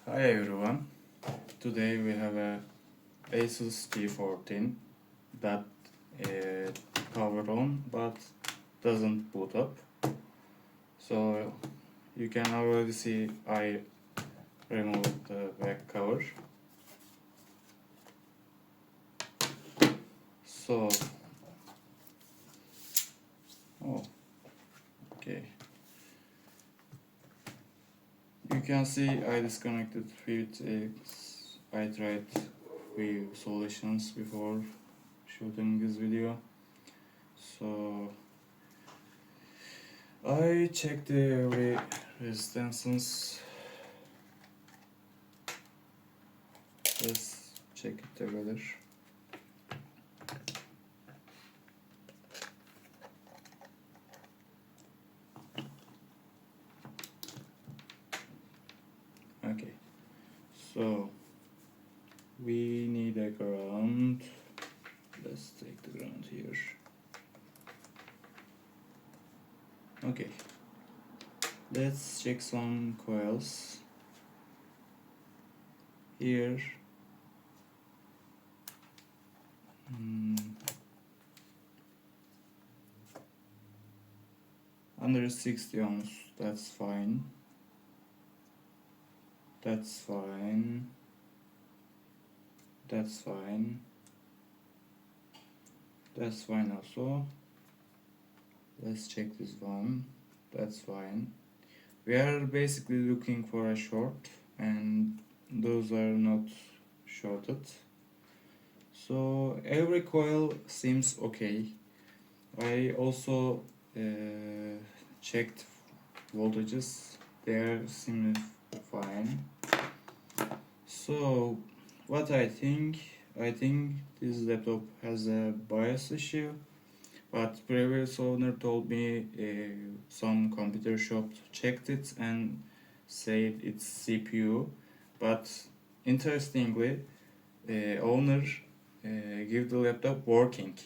Hi everyone, today we have a Asus G14 that power on but doesn't boot up. So you can already see I removed the back cover. So, okay. You can see I disconnected with I tried few solutions before shooting this video. So I checked every resistances. Let's check it together. Okay, so we need a ground. Let's take the ground here. Okay, let's check some coils here. Under 60 ohms, that's fine. That's fine. That's fine. That's fine also. Let's check this one. That's fine. We are basically looking for a short, and those are not shorted. So every coil seems okay. I also checked voltages. They are seem fine. So what I think this laptop has a BIOS issue, but previous owner told me some computer shop checked it and said it's CPU. But interestingly, owner give the laptop working.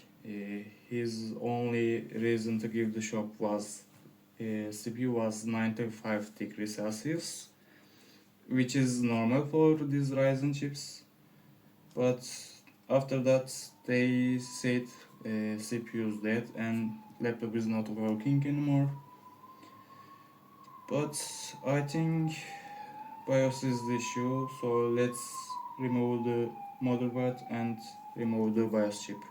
His only reason to give the shop was CPU was 95 degrees Celsius, which is normal for these Ryzen chips. But after that they said CPU is dead and laptop is not working anymore. But I think BIOS is the issue, so let's remove the motherboard and remove the BIOS chip.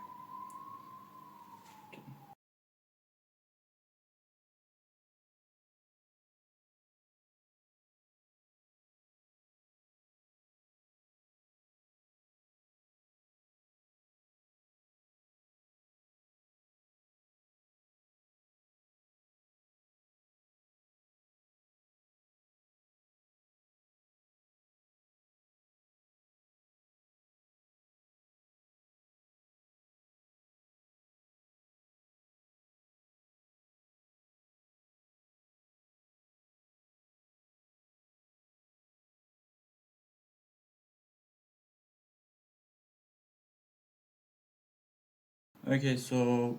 Okay, so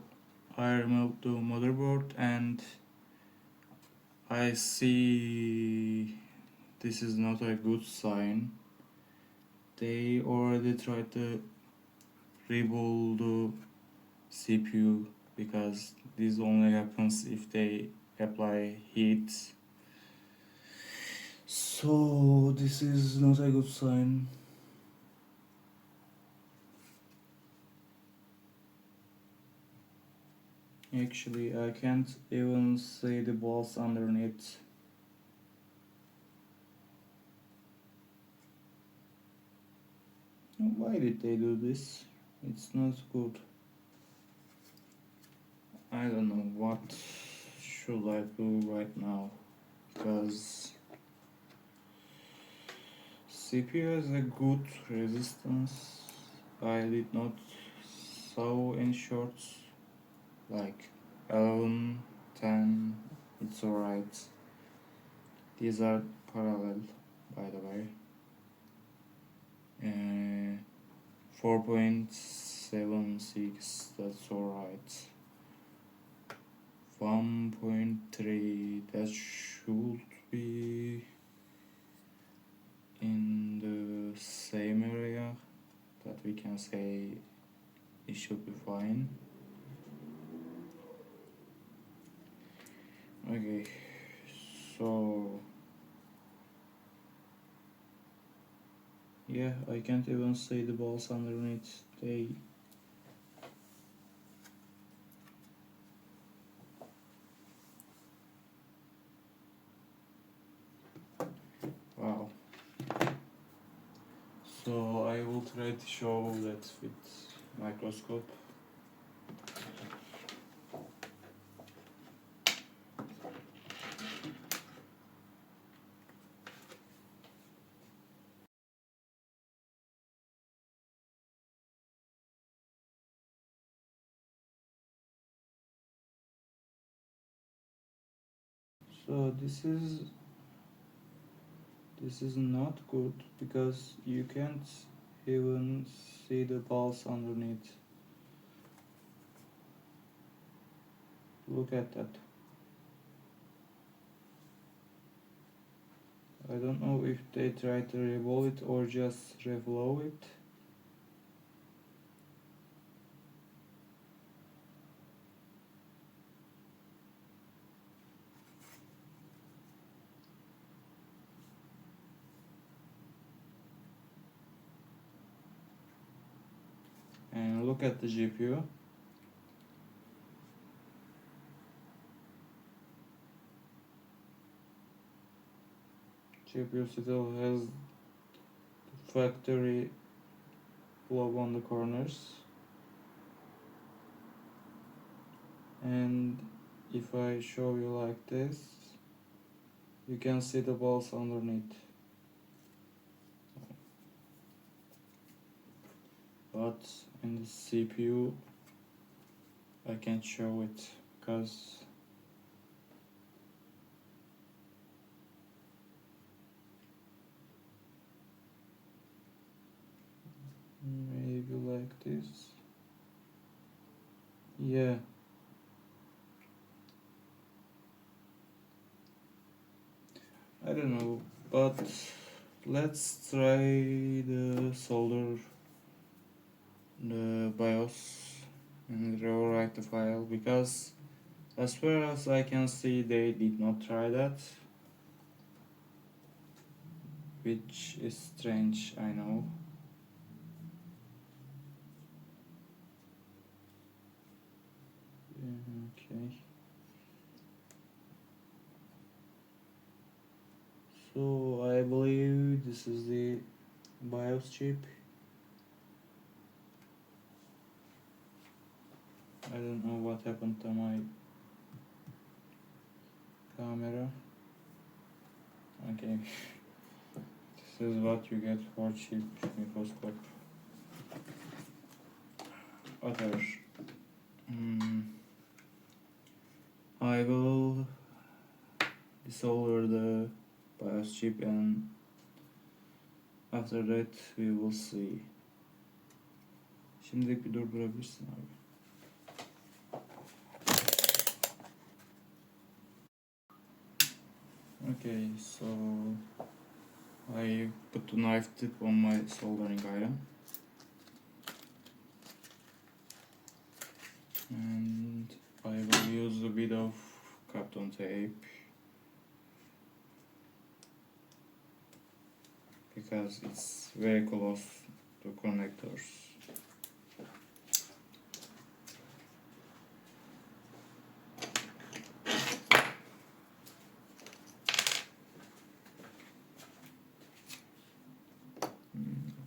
I removed the motherboard and I see this is not a good sign. They already tried to rebuild the CPU because this only happens if they apply heat. So this is not a good sign. Actually, I can't even see the balls underneath. Why did they do this? It's not good. I don't know what should I do right now, because CPU has a good resistance. I did not saw any shorts like 11, 10, it's alright. These are parallel, by the way. 4.76, that's alright. 1.3, that should be in can say it should be fine. Okay, so yeah, I can't even see the balls underneath. Wow. So I will try to show that with microscope. So this is not good because you can't even see the balls underneath. Look at that. I don't know if they try to revolve it or just reflow it. And look at the GPU. GPU still has factory blob on the corners. And if I show you like this, you can see the balls underneath. But in the CPU I can't show it because maybe like this. Yeah. I don't know, but let's try the solder the BIOS and rewrite the file, because as far as I can see they did not try that, which is strange, I know. Okay, so I believe this is the BIOS chip. I don't know what happened to my camera. Okay, this is what you get for cheap microscope. Other. I will desolder the BIOS chip and after that we will see. Şimdilik bir durdurabilirsin abi. Okay, so I put the knife tip on my soldering iron and I will use a bit of Kapton tape because it's very close to connectors.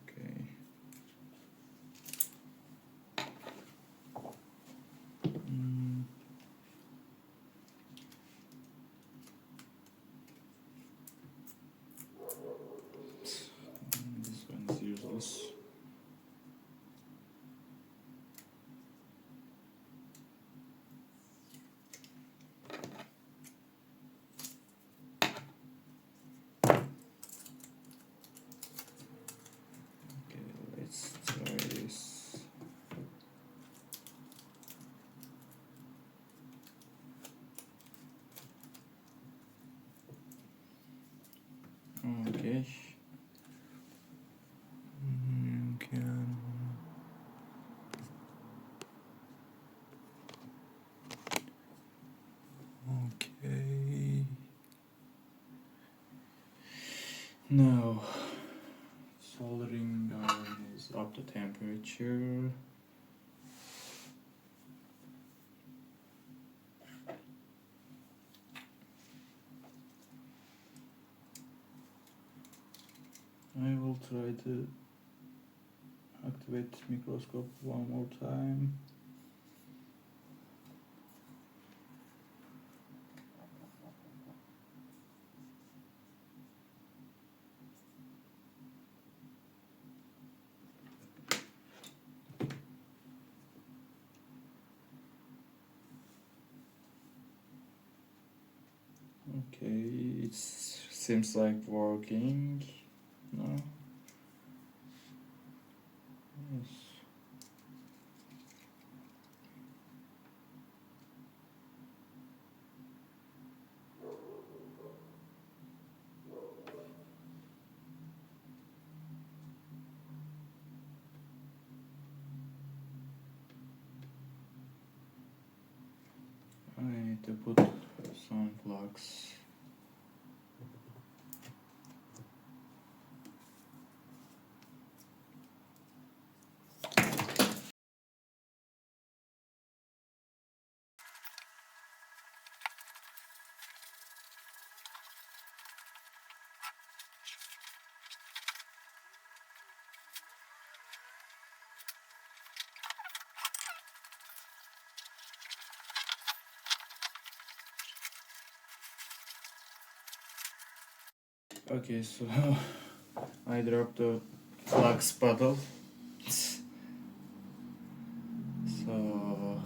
Okay. This one is useless. Now, soldering iron is up to temperature. I will try to activate microscope one more time. Okay, it seems like working now. Yes. I need to put some flux. Okay, so I dropped the flux bottle. So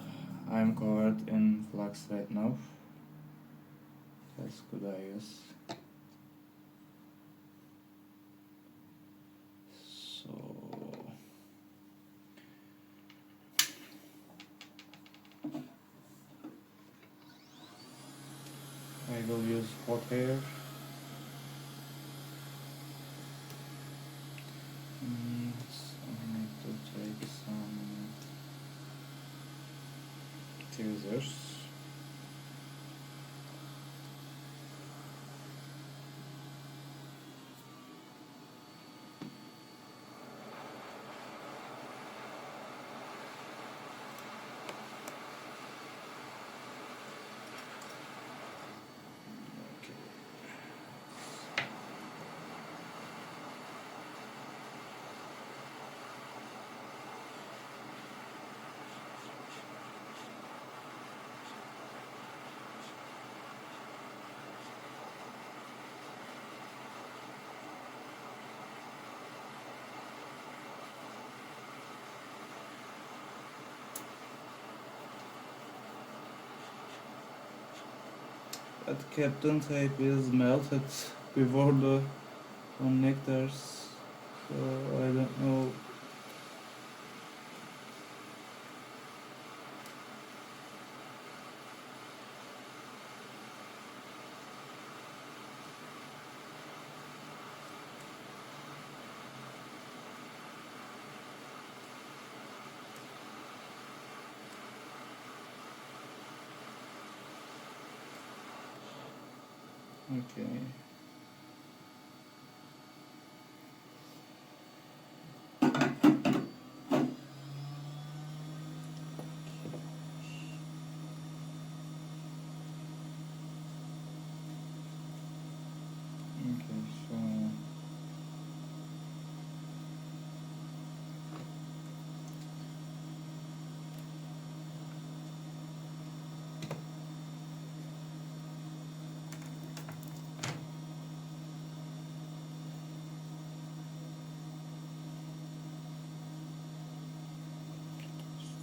I'm covered in flux right now. That's good, I guess. So I will use hot air. So I need to take some tweezers. That Captain tape is melted before the connectors, so I don't know. Okay. Okay, so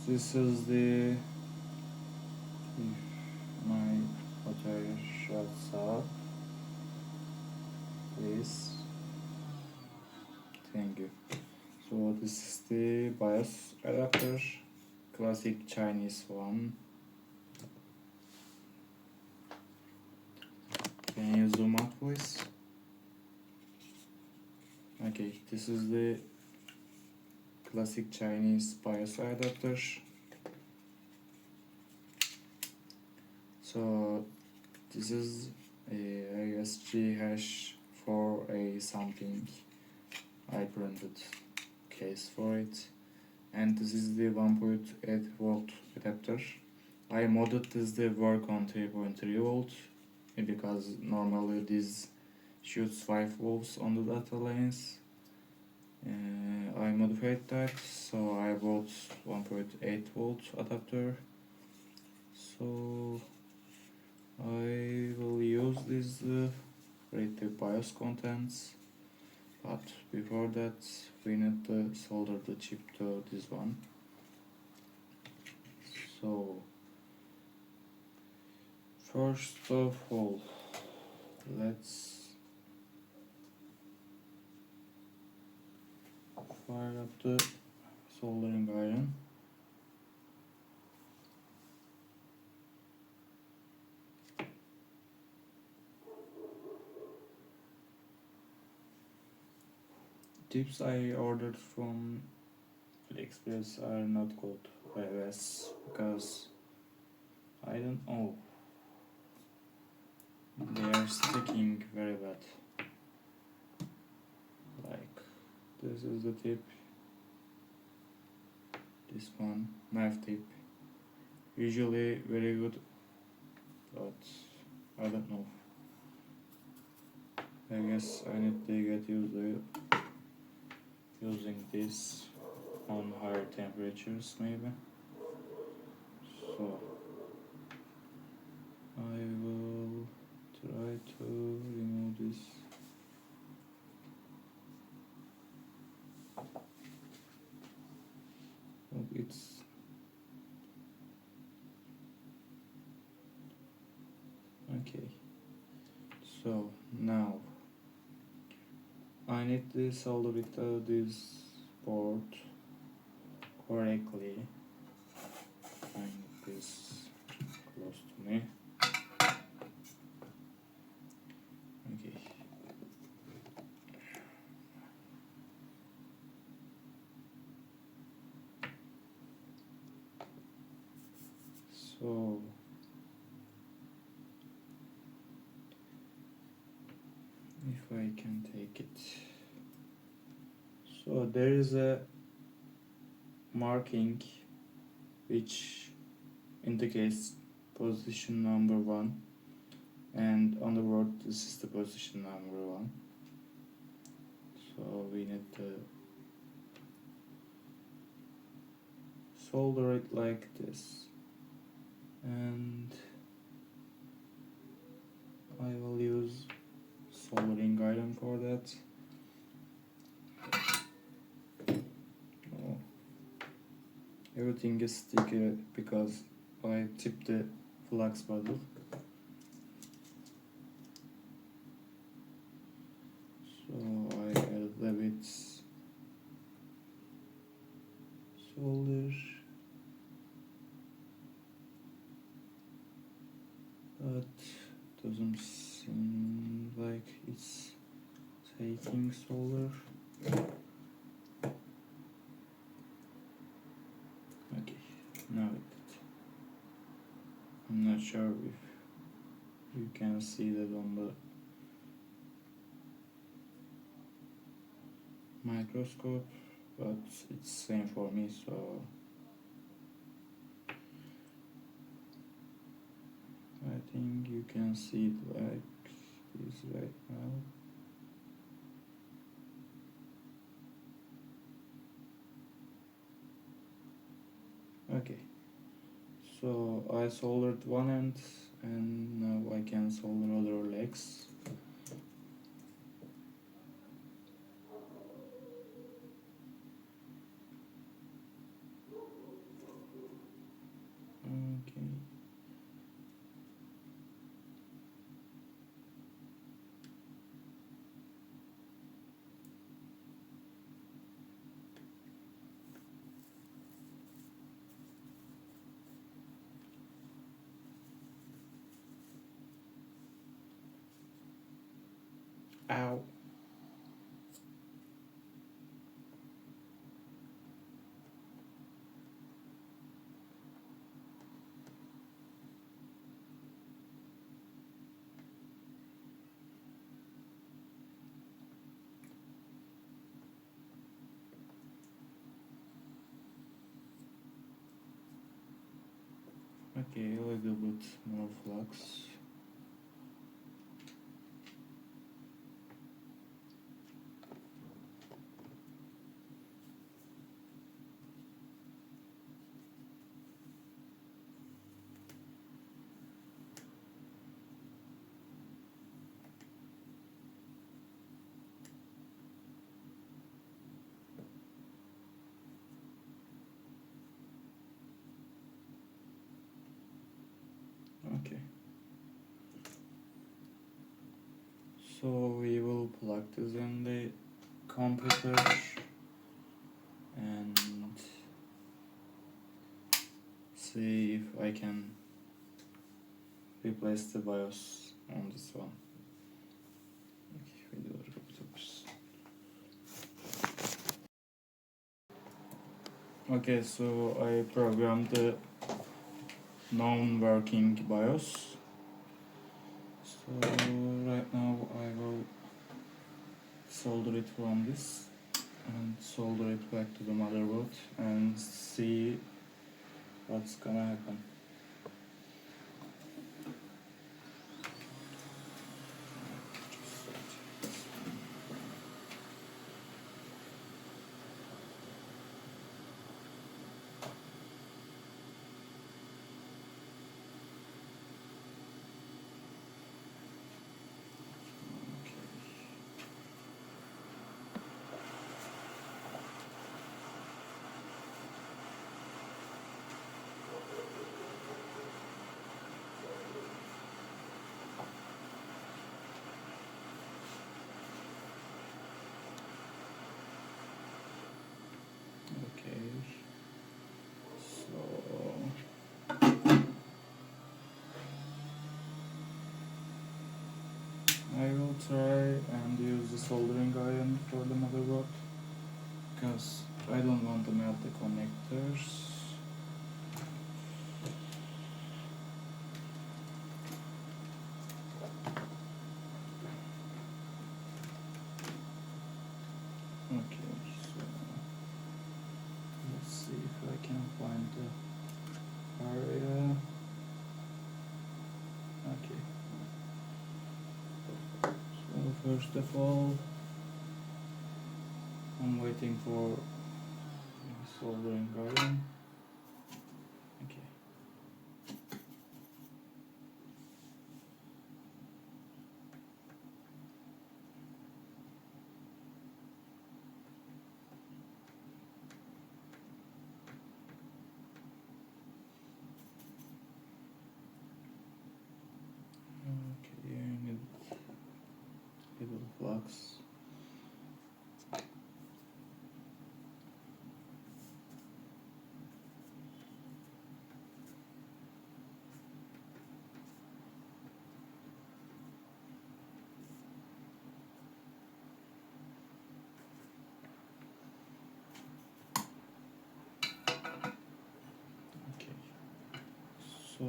this is the, if my battery shuts off, please. Thank you. So this is the BIOS adapter, classic Chinese one. Can you zoom out, please? Okay, this is the classic Chinese BIOS adapter. So this is a ASG for a something I printed case for it, and this is the 1.8 volt adapter. I modded this to work on 3.3 volt because normally this shoots 5 volts on the data lanes. I modified that, so I bought 1.8 volt adapter. So I will use this read the BIOS contents, but before that we need to solder the chip to this one. So first of all, let's fire up the soldering iron. Tips I ordered from AliExpress are not good, I guess, because I don't know, they are sticking very bad. Like, this is the tip, this one, knife tip, usually very good, but I don't know. I guess I need to get used to using this on higher temperatures maybe. So I will try to remove this. Oh, it's okay. So now I need to solder it to this board correctly. I need this close to me. Okay. So if I can take it. So there is a marking which indicates position number 1, and on the board this is the position number 1. So we need to solder it like this, and I will use soldering iron for that. Oh, everything is sticky because I tipped the flux bottle. So I added a bit solder, but doesn't seem like it's taking solder. Okay, now it did. I'm not sure if you can see that on the microscope, but it's same for me, so I think you can see it like this right now. Okay, so I soldered one end and now I can solder other legs. Okay. Ow. Okay, a little bit more flux. Okay. So we will plug this in the computer and see if I can replace the BIOS on this one. Videoları kapatabiliriz. Okay, so I programmed the non-working BIOS. So right now I will solder it from this and solder it back to the motherboard and see what's gonna happen. Okay, so I will try and use the soldering iron for the motherboard because I don't want to melt the connectors. Okay, so let's see if I can find the area. Okay, so first of all I'm waiting for soldering iron. Okay. Okay, I need little flux. Okay, so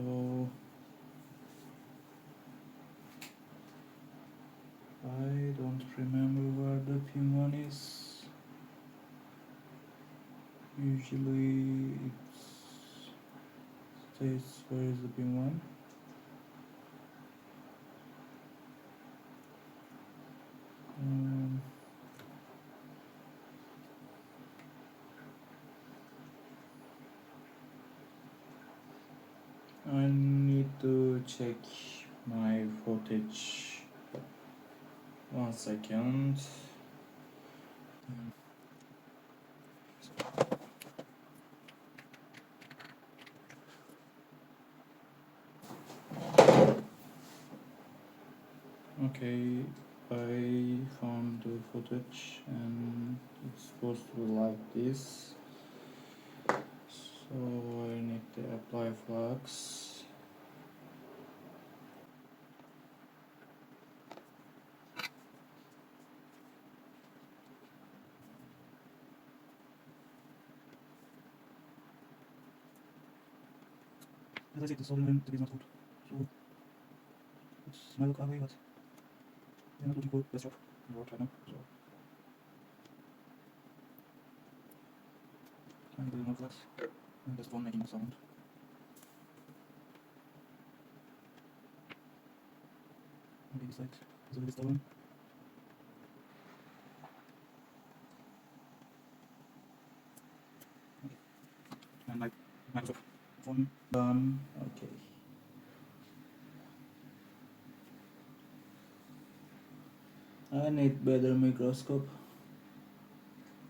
I don't remember where the pin 1 is. Usually it states where is the pin 1. I need to check my footage. 1 second. Okay, I found the footage and it's supposed to be like this. So I need to apply flux. As I said, the soldering is not good. So it might look ugly, but they're not looking for best job in the world right now. So I'm doing more flux and just one making the sound. maybe this side is a little stubborn. And my Microsoft phone done. Okay. I need better microscope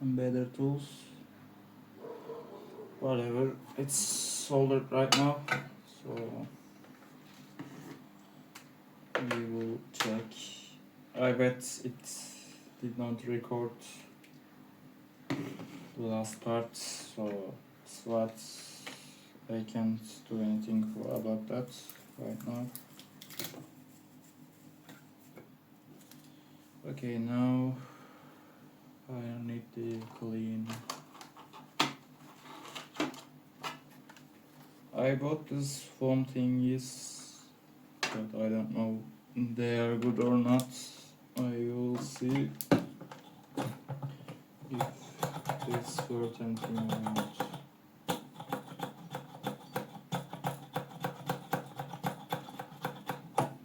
and better tools. Whatever, it's soldered right now, so we will check. I bet it did not record the last part, so it's what I can't do anything about that right now. Okay, now I need to clean. I bought this foam thingies, but I don't know they are good or not. I will see if it's worth anything or not.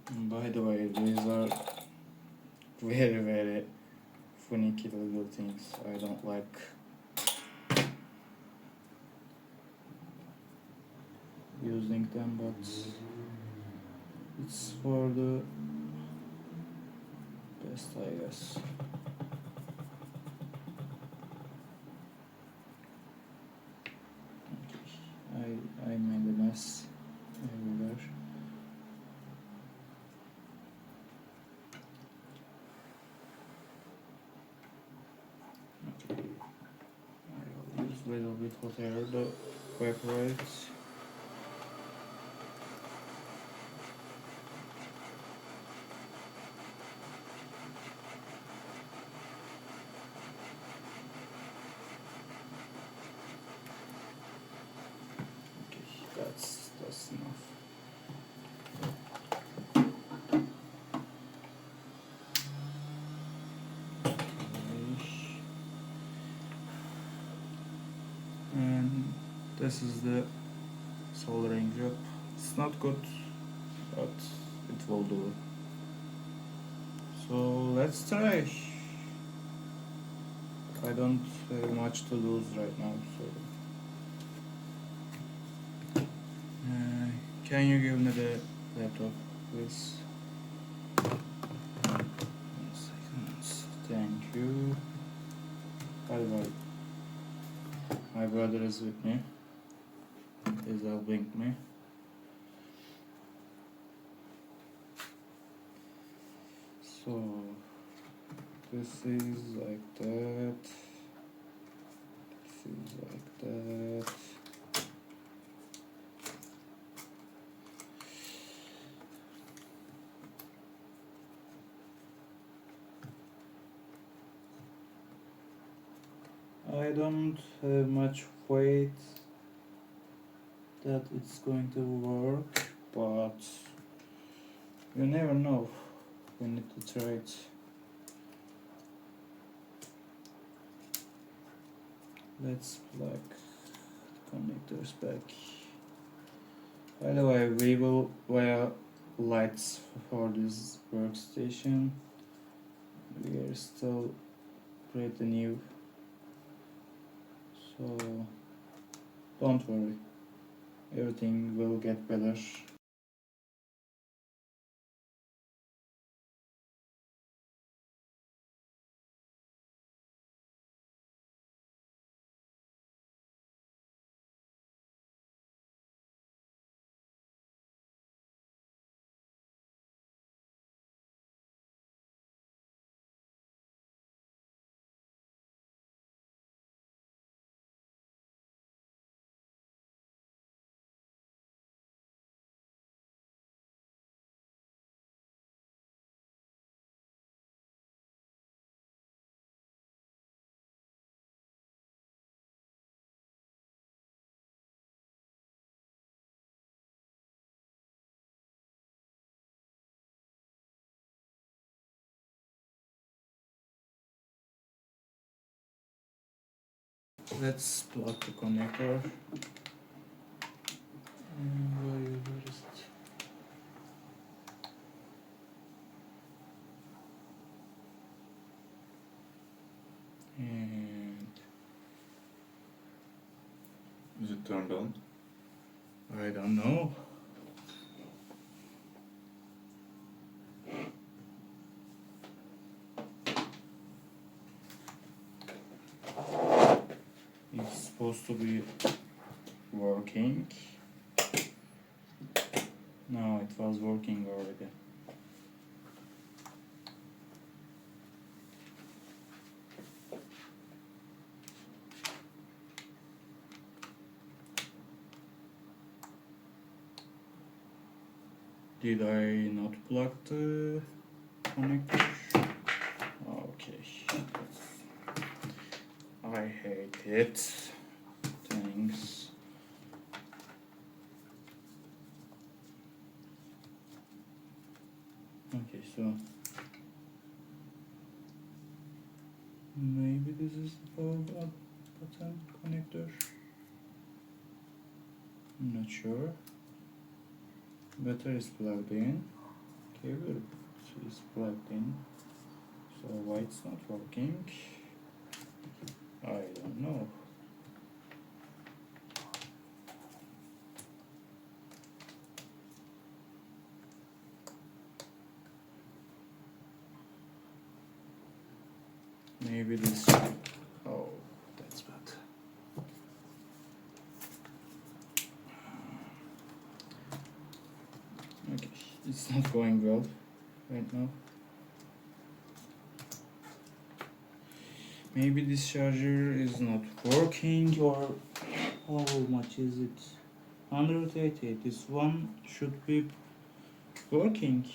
And by the way, these are very finicky little things. I don't like using them, but it's for the best, I guess. Okay. I made a mess everywhere. Okay. I will use a little bit hot air to evaporate. That's enough. Okay. And this is the soldering job. It's not good, but it will do. So let's try. I don't have much to lose right now, so can you give me the laptop, please? 1 second. Thank you. By the way, my brother is with me. He's helping me. So this is like that. This is like that. I don't have much faith that it's going to work, but you never know. We need to try it. Let's plug connectors back. By the way, we will wear lights for this workstation. We are still pretty new, so don't worry, everything will get better. Let's plug the connector. Where is it? And Is it turned on? I don't know. It's supposed to be working. No, it was working already. Did I not plug the connector? Okay. I hate it. Thanks. Okay, so maybe this is the power button connector. I'm not sure. Battery is plugged in. Cable is plugged in. So why it's not working? I don't know. Maybe this. Oh, that's bad. Okay, it's not going well right now. Maybe this charger is not working, or how much is it? 188. This one should be working,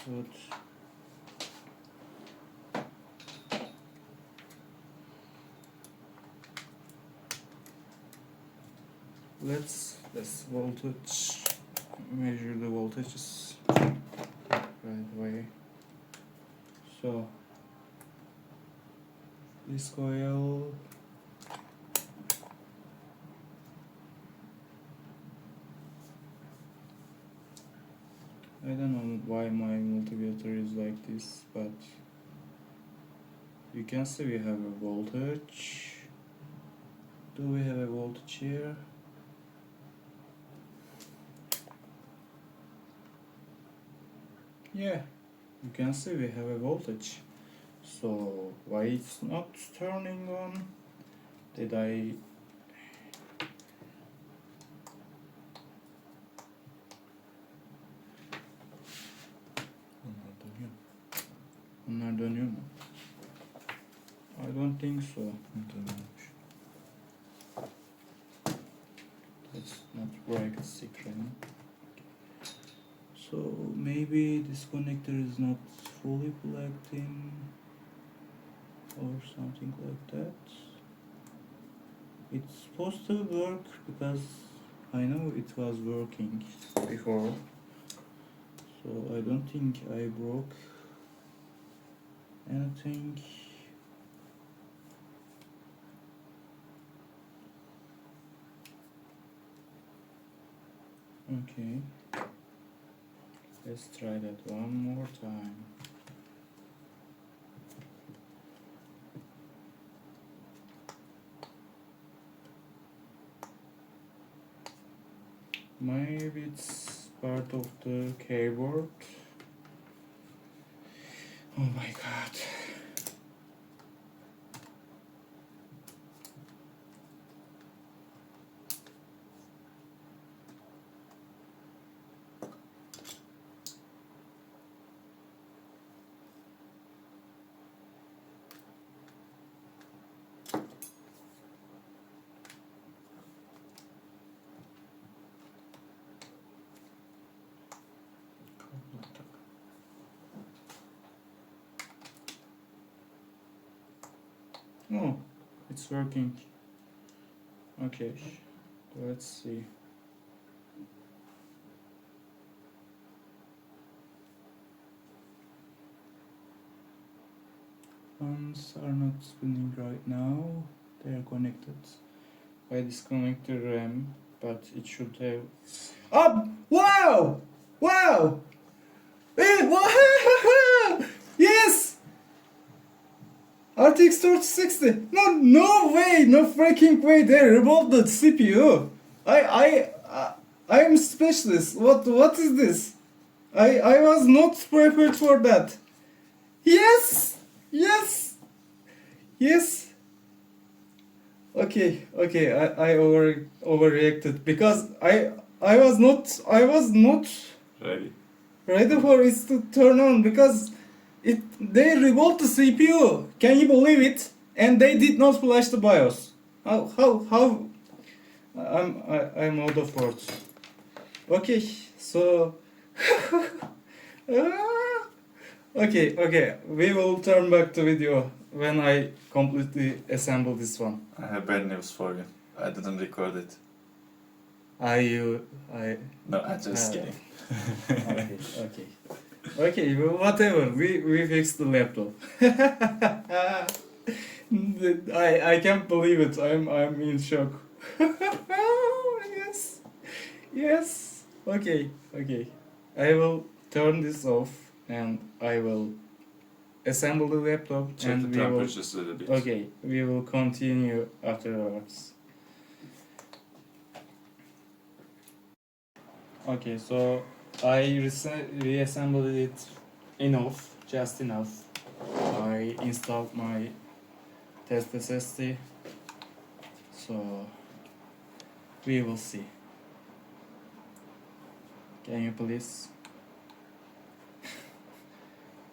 but let's voltage measure the voltages right away. So this coil I don't know why my multimeter is like this, but you can see we have a voltage. Do we have a voltage here? Yeah, you can see we have a voltage. So why it's not turning on? Did I bunlar dönüyor mu? I don't think so. Let's not break the screen. So maybe this connector is not fully plugged in or something like that. It's supposed to work because I know it was working before. So I don't think I broke anything. Okay, let's try that one more time. Maybe it's part of the keyboard. Oh my god. Oh, it's working. Okay, let's see. Fans are not spinning right now. They are connected by this connector RAM, but it should have. Oh! Wow! Wow! Wow! Yes! RTX 3060. No, no way, no freaking way. They removed the CPU. I'm speechless. What is this? I was not prepared for that. Yes, yes, yes. Okay. I overreacted because I was not Ready? ready for it to turn on because they removed the CPU. Can you believe it? And they did not flash the BIOS. How? I'm out of words. Okay, so ah, okay. We will turn back to video when I completely assemble this one. I have bad news for you. I didn't record it. I No, I'm just uh, kidding. okay. Well, whatever. We fixed the laptop. I can't believe it. I'm in shock. Yes. Yes. Okay. I will turn this off and I will assemble the laptop Check and the we will. temperatures a little bit. Okay, we will continue afterwards. Okay, so I reassembled it just enough. I installed my test SSD, so we will see. Can you please?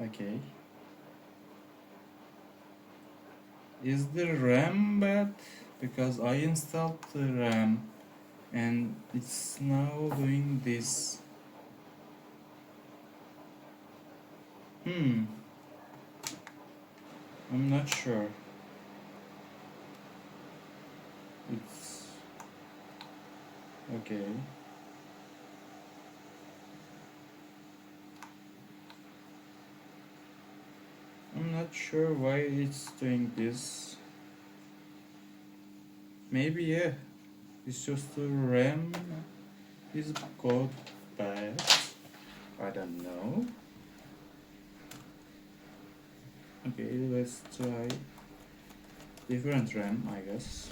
Okay. Is the RAM bad? Because I installed the RAM and it's now doing this. I'm not sure. It's okay. I'm not sure why it's doing this. Maybe yeah, it's just the RAM is got bad. I don't know. Okay, let's try different RAM, I guess.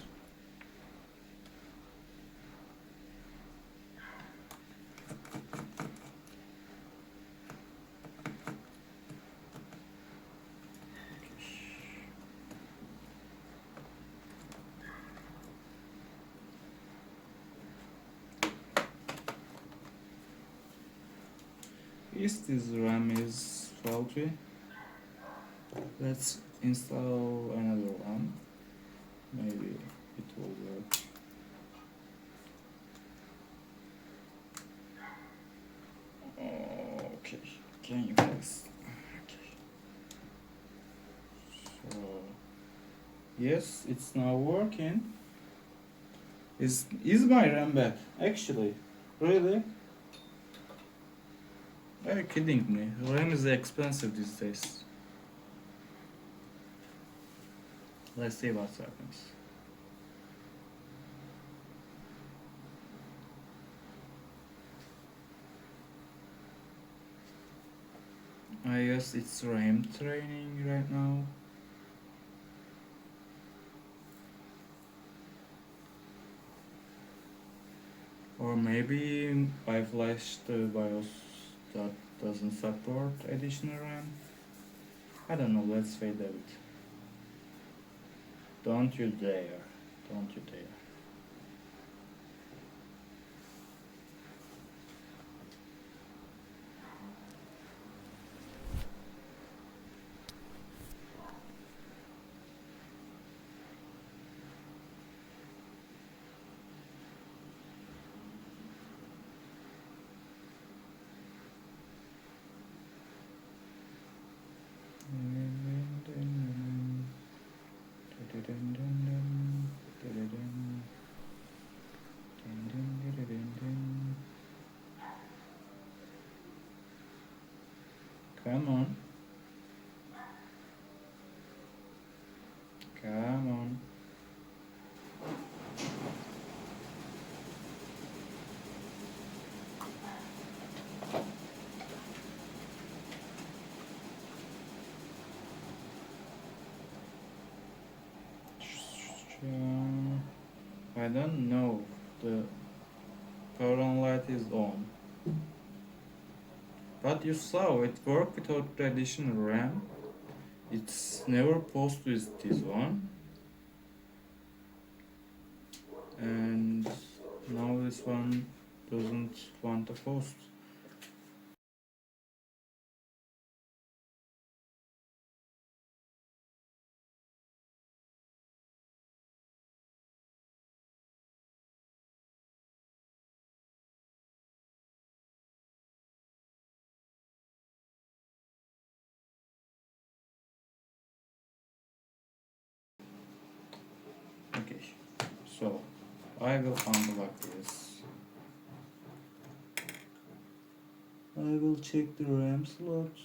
Is this RAM is faulty? Let's install another one. Maybe it will work. Okay, can you please? Okay. So yes, it's now working. Is my RAM bad? Actually, really? Are you kidding me? RAM is expensive these days. Let's see what happens. I guess it's RAM training right now. Or maybe I flashed the BIOS that doesn't support additional RAM. I don't know, let's fade out. Don't you dare. Don't you dare. Come on. Come on. I don't know. The power on light is on. But you saw it work without the additional RAM. It's never post with this one. And now this one doesn't want to post. Okay, so I will unblock this. I will check the RAM slots.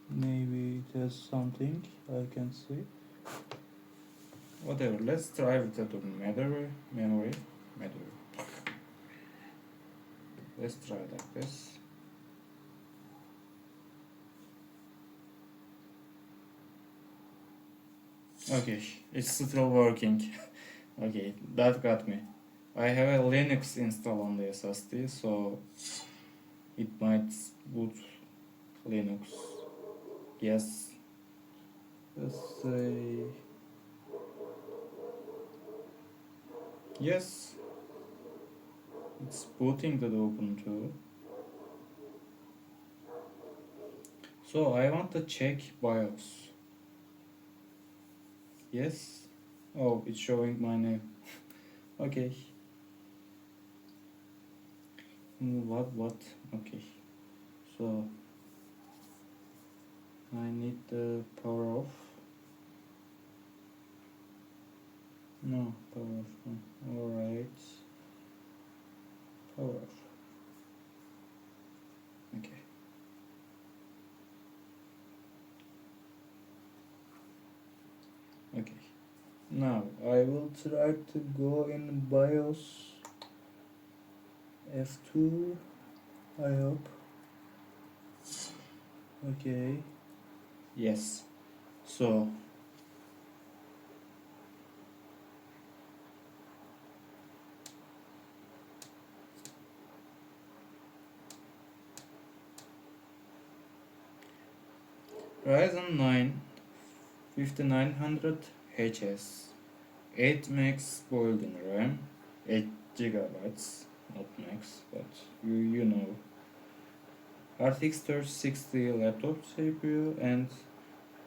Maybe it has something I can see. Whatever, let's try with the memory. Let's try like this. Okay, it's still working. Okay, that got me. I have a Linux installed on the SSD, so it might boot Linux. Yes. Let's say yes. It's booting the Ubuntu. So I want to check BIOS. Yes. Oh, it's showing my name. Okay. What? Okay. So I need the power off. No, power off. No. Alright. Power off. Okay. Okay. Now I will try to go in BIOS F2. I hope. Okay. Yes. So Ryzen 9 5900 HS 8 max boiled in RAM 8 gigabytes, not max, but you know. RTX 3060 laptop CPU, and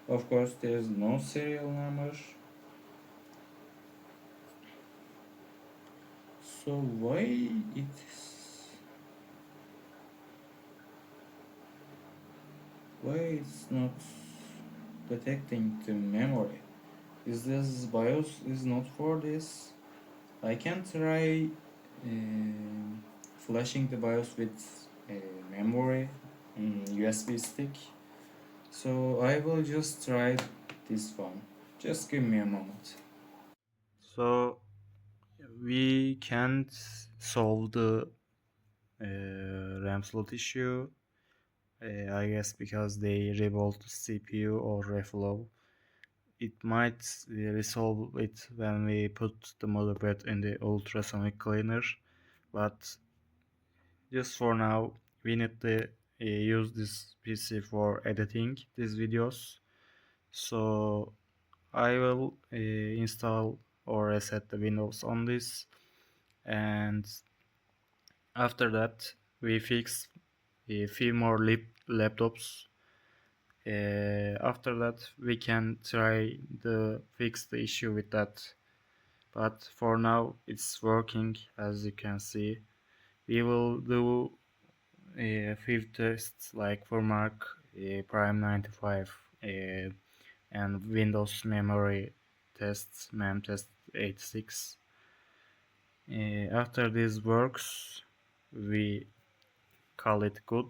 of course there's no serial number. So why it's not detecting the memory? Is this BIOS is not for this? I can try flashing the BIOS with memory USB stick. So I will just try this one. Just give me a moment. So we can't solve the RAM slot issue. I guess because they revolt the CPU or reflow. It might resolve it when we put the motherboard in the ultrasonic cleaner, but just for now we need to use this PC for editing these videos. So I will install or reset the Windows on this, and after that we fix a few more laptops. After that we can try to fix the issue with that, but for now it's working. As you can see, we will do a few tests like for Mac, Prime 95, and Windows memory tests, mem test 86. After this works, we call it good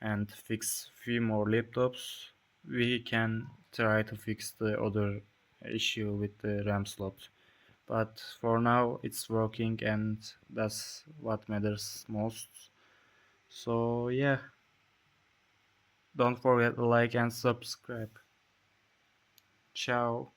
and fix few more laptops. We can try to fix the other issue with the RAM slot, but for now it's working, and that's what matters most. So yeah, don't forget to like and subscribe. Ciao.